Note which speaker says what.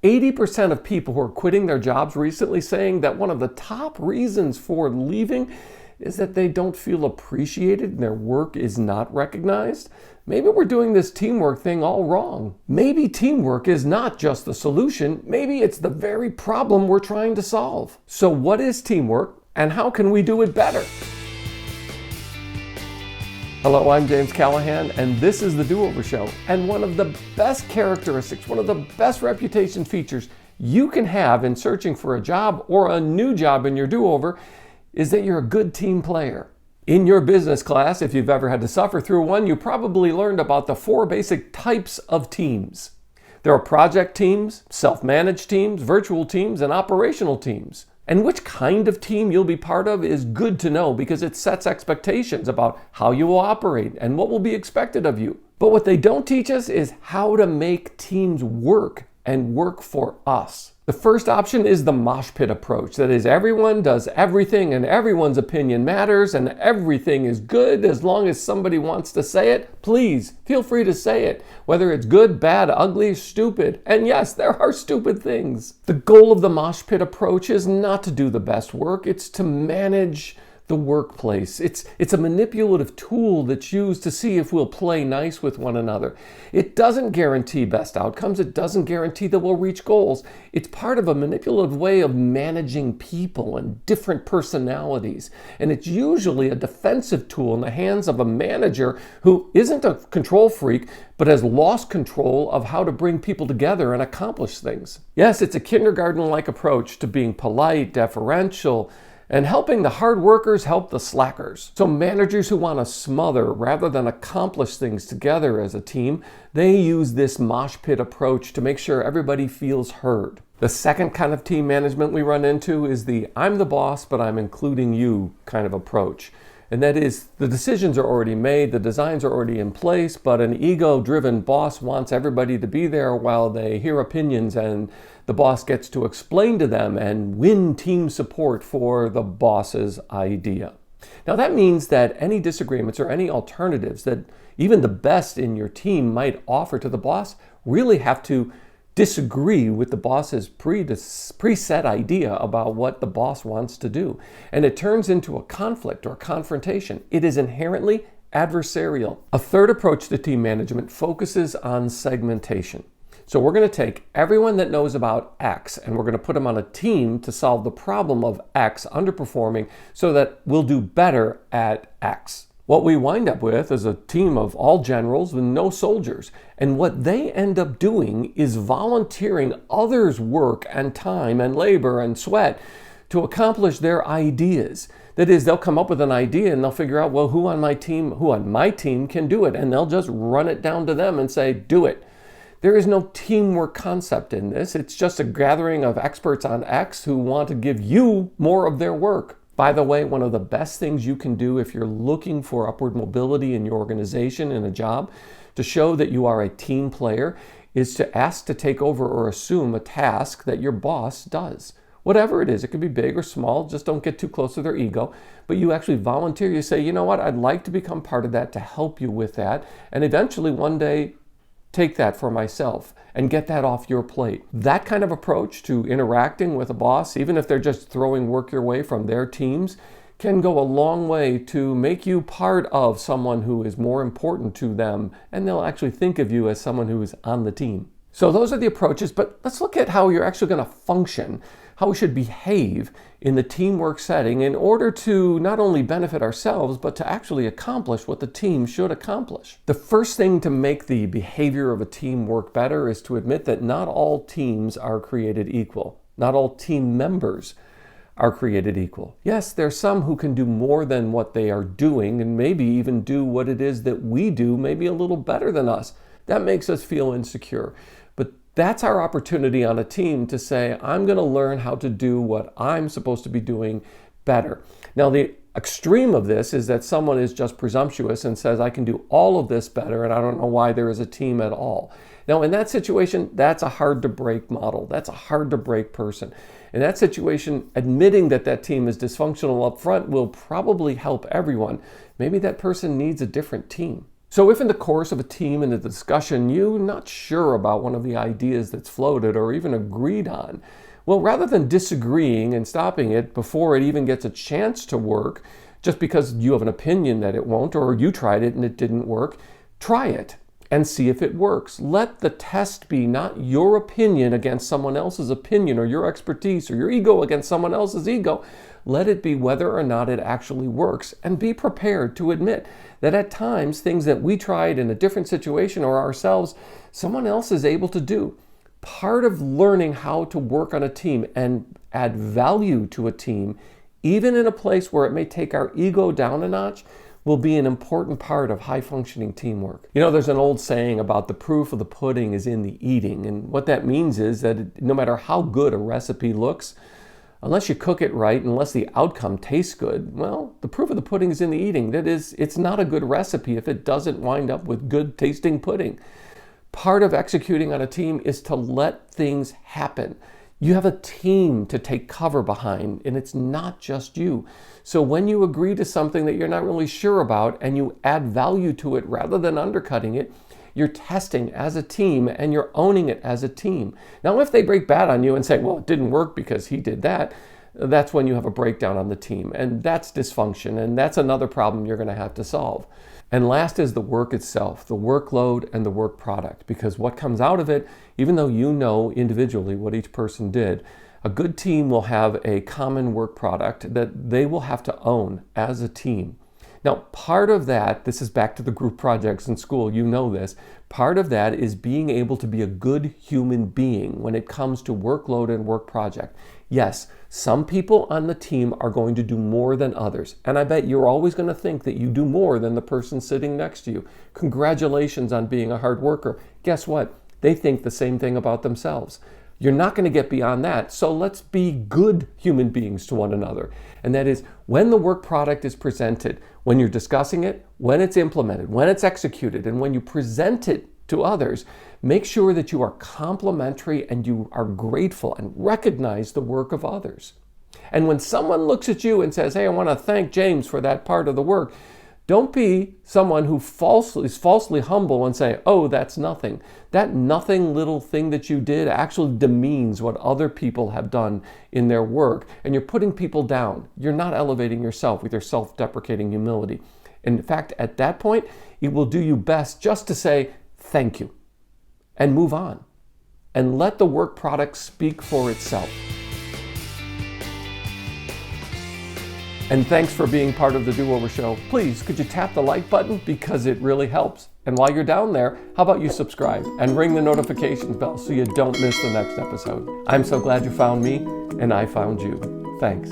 Speaker 1: 80% of people who are quitting their jobs recently saying that one of the top reasons for leaving is that they don't feel appreciated and their work is not recognized. Maybe we're doing this teamwork thing all wrong. Maybe teamwork is not just the solution. Maybe it's the very problem we're trying to solve. So what is teamwork and how can we do it better? Hello, I'm James Callahan, and this is The Do-Over Show. And one of the best characteristics, one of the best reputation features you can have in searching for a job or a new job in your do-over is that you're a good team player. In your business class, if you've ever had to suffer through one, you probably learned about the 4 basic types of teams. There are project teams, self-managed teams, virtual teams, and operational teams. And which kind of team you'll be part of is good to know because it sets expectations about how you will operate and what will be expected of you. But what they don't teach us is how to make teams work and work for us. The first option is the mosh pit approach. That is, everyone does everything and everyone's opinion matters and everything is good as long as somebody wants to say it. Please feel free to say it, whether it's good, bad, ugly, stupid. And yes, there are stupid things. The goal of the mosh pit approach is not to do the best work. It's to manage the workplace. It's a manipulative tool that's used to see if we'll play nice with one another. It doesn't guarantee best outcomes. It doesn't guarantee that we'll reach goals. It's part of a manipulative way of managing people and different personalities. And it's usually a defensive tool in the hands of a manager who isn't a control freak, but has lost control of how to bring people together and accomplish things. Yes, it's a kindergarten-like approach to being polite, deferential, and helping the hard workers help the slackers. So managers who want to smother rather than accomplish things together as a team, they use this mosh pit approach to make sure everybody feels heard. The second kind of team management we run into is the I'm the boss, but I'm including you kind of approach. And that is, the decisions are already made, the designs are already in place, but an ego-driven boss wants everybody to be there while they hear opinions and the boss gets to explain to them and win team support for the boss's idea. Now that means that any disagreements or any alternatives that even the best in your team might offer to the boss really have to disagree with the boss's preset idea about what the boss wants to do. And it turns into a conflict or confrontation. It is inherently adversarial. A third approach to team management focuses on segmentation. So we're going to take everyone that knows about X and we're going to put them on a team to solve the problem of X underperforming so that we'll do better at X. What we wind up with is a team of all generals with no soldiers. And what they end up doing is volunteering others' work and time and labor and sweat to accomplish their ideas. That is, they'll come up with an idea and they'll figure out, well, who on my team can do it? And they'll just run it down to them and say, do it. There is no teamwork concept in this. It's just a gathering of experts on X who want to give you more of their work. By the way, one of the best things you can do if you're looking for upward mobility in your organization, in a job, to show that you are a team player, is to ask to take over or assume a task that your boss does. Whatever it is, it could be big or small, just don't get too close to their ego, but you actually volunteer, you say, you know what, I'd like to become part of that to help you with that, and eventually one day take that for myself and get that off your plate. That kind of approach to interacting with a boss, even if they're just throwing work your way from their teams, can go a long way to make you part of someone who is more important to them, and they'll actually think of you as someone who is on the team. So those are the approaches, but let's look at how you're actually going to function, how we should behave in the teamwork setting in order to not only benefit ourselves, but to actually accomplish what the team should accomplish. The first thing to make the behavior of a team work better is to admit that not all teams are created equal. Not all team members are created equal. Yes, there's some who can do more than what they are doing and maybe even do what it is that we do, maybe a little better than us. That makes us feel insecure. But that's our opportunity on a team to say, I'm going to learn how to do what I'm supposed to be doing better. Now, the extreme of this is that someone is just presumptuous and says, I can do all of this better, and I don't know why there is a team at all. Now, in that situation, that's a hard to break model. That's a hard to break person. In that situation, admitting that that team is dysfunctional up front will probably help everyone. Maybe that person needs a different team. So if in the course of a team in a discussion you're not sure about one of the ideas that's floated or even agreed on, well, rather than disagreeing and stopping it before it even gets a chance to work, just because you have an opinion that it won't, or you tried it and it didn't work, try it and see if it works. Let the test be not your opinion against someone else's opinion, or your expertise, or your ego against someone else's ego. Let it be whether or not it actually works, and be prepared to admit that at times things that we tried in a different situation or ourselves, someone else is able to do. Part of learning how to work on a team and add value to a team, even in a place where it may take our ego down a notch, will be an important part of high-functioning teamwork. You know, there's an old saying about the proof of the pudding is in the eating. And what that means is that no matter how good a recipe looks, unless you cook it right, unless the outcome tastes good, well, the proof of the pudding is in the eating. That is, it's not a good recipe if it doesn't wind up with good tasting pudding. Part of executing on a team is to let things happen. You have a team to take cover behind, and it's not just you. So when you agree to something that you're not really sure about and you add value to it rather than undercutting it, you're testing as a team and you're owning it as a team. Now, if they break bad on you and say, well, it didn't work because he did that, that's when you have a breakdown on the team. And that's dysfunction, and that's another problem you're going to have to solve. And last is the work itself, the workload and the work product, because what comes out of it, even though you know individually what each person did, a good team will have a common work product that they will have to own as a team. Now, part of that, this is back to the group projects in school, you know this, part of that is being able to be a good human being when it comes to workload and work project. Yes, some people on the team are going to do more than others, and I bet you're always going to think that you do more than the person sitting next to you. Congratulations on being a hard worker. Guess what? They think the same thing about themselves. You're not going to get beyond that, so let's be good human beings to one another. And that is, when the work product is presented, when you're discussing it, when it's implemented, when it's executed, and when you present it to others, make sure that you are complimentary and you are grateful and recognize the work of others. And when someone looks at you and says, hey, I want to thank James for that part of the work, don't be someone who is falsely humble and say, oh, that's nothing. That nothing little thing that you did actually demeans what other people have done in their work, and you're putting people down. You're not elevating yourself with your self-deprecating humility. In fact, at that point, it will do you best just to say thank you and move on and let the work product speak for itself. And thanks for being part of the Do-Over Show. Please, could you tap the like button because it really helps. And while you're down there, how about you subscribe and ring the notifications bell so you don't miss the next episode. I'm so glad you found me and I found you. Thanks.